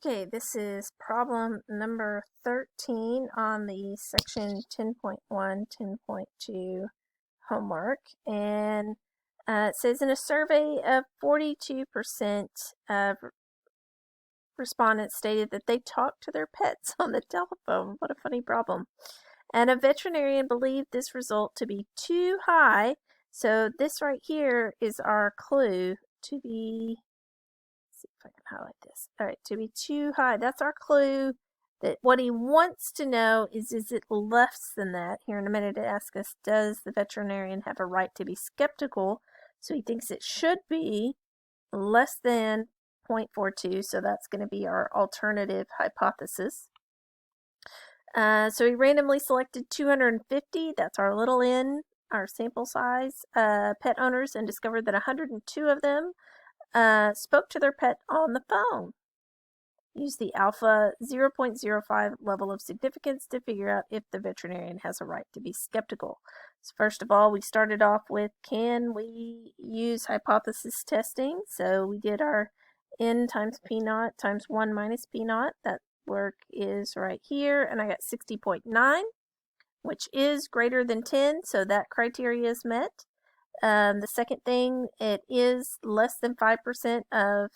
Okay, this is problem number 13 on the section 10.1, 10.2 homework. And it says in a survey of 42% of respondents stated that they talked to their pets on the telephone. What a funny problem. And a veterinarian believed this result to be too high. So this right here is our clue to be, see if I can highlight this. All right, to be too high. That's our clue that what he wants to know is it less than that? Here in a minute it asks us, does the veterinarian have a right to be skeptical? So he thinks it should be less than 0.42, so that's going to be our alternative hypothesis. So he randomly selected 250, that's our little n, our sample size, pet owners, and discovered that 102 of them spoke to their pet on the phone. Use the alpha 0.05 level of significance to figure out if the veterinarian has a right to be skeptical. So first of all, we started off with, can we use hypothesis testing? So we did our n times p naught times 1 minus p naught. That work is right here, and I got 60.9, which is greater than 10, so that criteria is met. The second thing, it is less than 5% of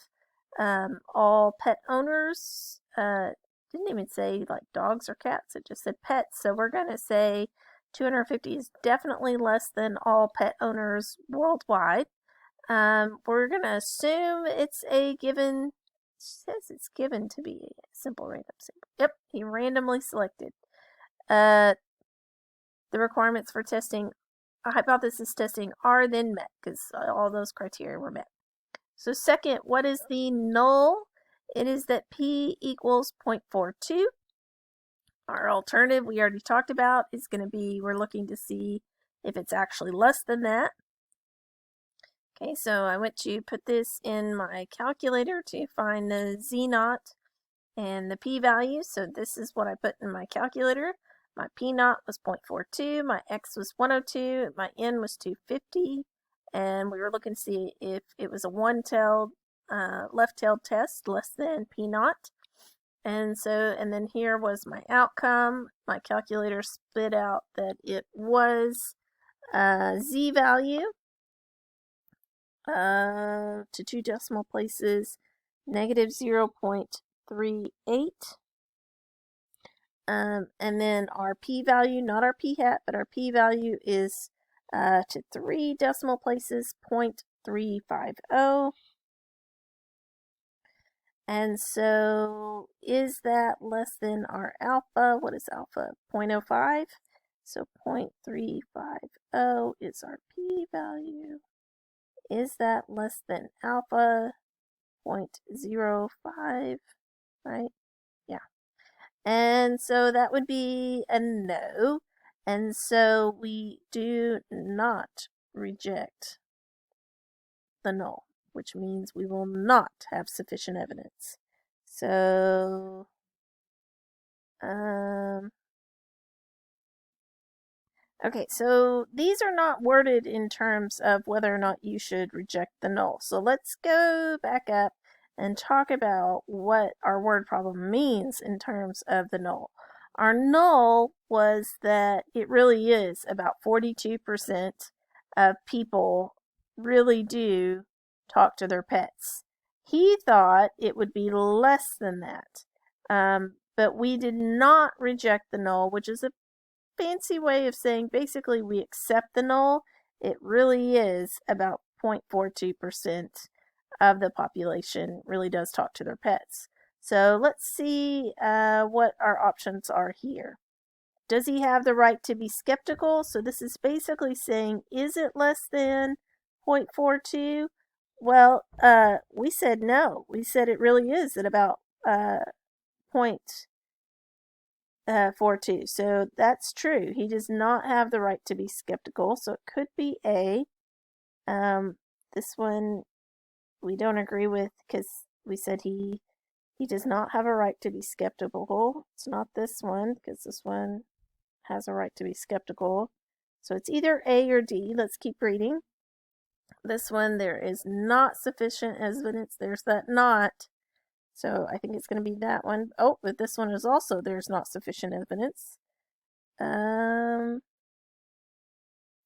all pet owners. Didn't even say like dogs or cats, it just said pets. So we're going to say 250 is definitely less than all pet owners worldwide. We're going to assume it's a given, says it's given to be a simple random sample. Yep, he randomly selected. The requirements for testing hypothesis testing are then met because all those criteria were met. So second, what is the null? It is that p equals 0.42. Our alternative we already talked about is going to be, we're looking to see if it's actually less than that. Okay, so I went to put this in my calculator to find the z naught and the p-value. So this is what I put in my calculator. My p naught was 0.42, my x was 102, my n was 250, and we were looking to see if it was a one-tailed, left-tailed test less than p naught. And then here was my outcome. My calculator spit out that it was z value to 2 decimal places, negative 0.38. And then our p-value, not our p-hat, but our p-value is to 3 decimal places, 0.350. And so is that less than our alpha? What is alpha? 0.05. So 0.350 is our p-value. Is that less than alpha? 0.05, right? Yeah. And so that would be a no. And so we do not reject the null, which means we will not have sufficient evidence. So, okay, so these are not worded in terms of whether or not you should reject the null. So let's go back up and talk about what our word problem means in terms of the null. Our null was that it really is about 42% of people really do talk to their pets. He thought it would be less than that. But we did not reject the null, which is a fancy way of saying basically we accept the null. It really is about 0.42% of the population really does talk to their pets. So let's see what our options are here. Does he have the right to be skeptical? So this is basically saying, is it less than 0.42? Well, we said no. We said it really is at about 0.42. So that's true. He does not have the right to be skeptical. So it could be A. This one we don't agree with because we said he does not have a right to be skeptical. It's not this one because this one has a right to be skeptical. So it's either A or D. Let's keep reading. This one, there is not sufficient evidence. There's that not So I think it's going to be that one. Oh, but this one is also there's not sufficient evidence.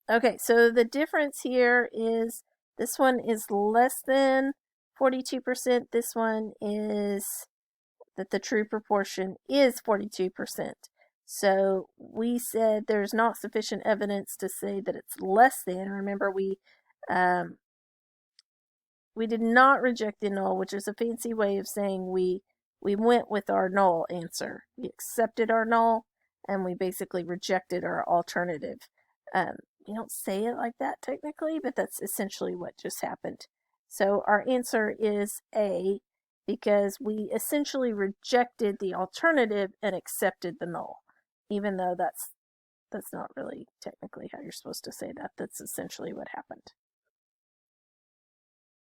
Okay, so the difference here is this one is less than 42%. This one is that the true proportion is 42%. So we said there's not sufficient evidence to say that it's less than. Remember, we did not reject the null, which is a fancy way of saying we went with our null answer. We accepted our null, and we basically rejected our alternative. You don't say it like that technically, but that's essentially what just happened. So our answer is A, because we essentially rejected the alternative and accepted the null, even though that's not really technically how you're supposed to say that. That's essentially what happened.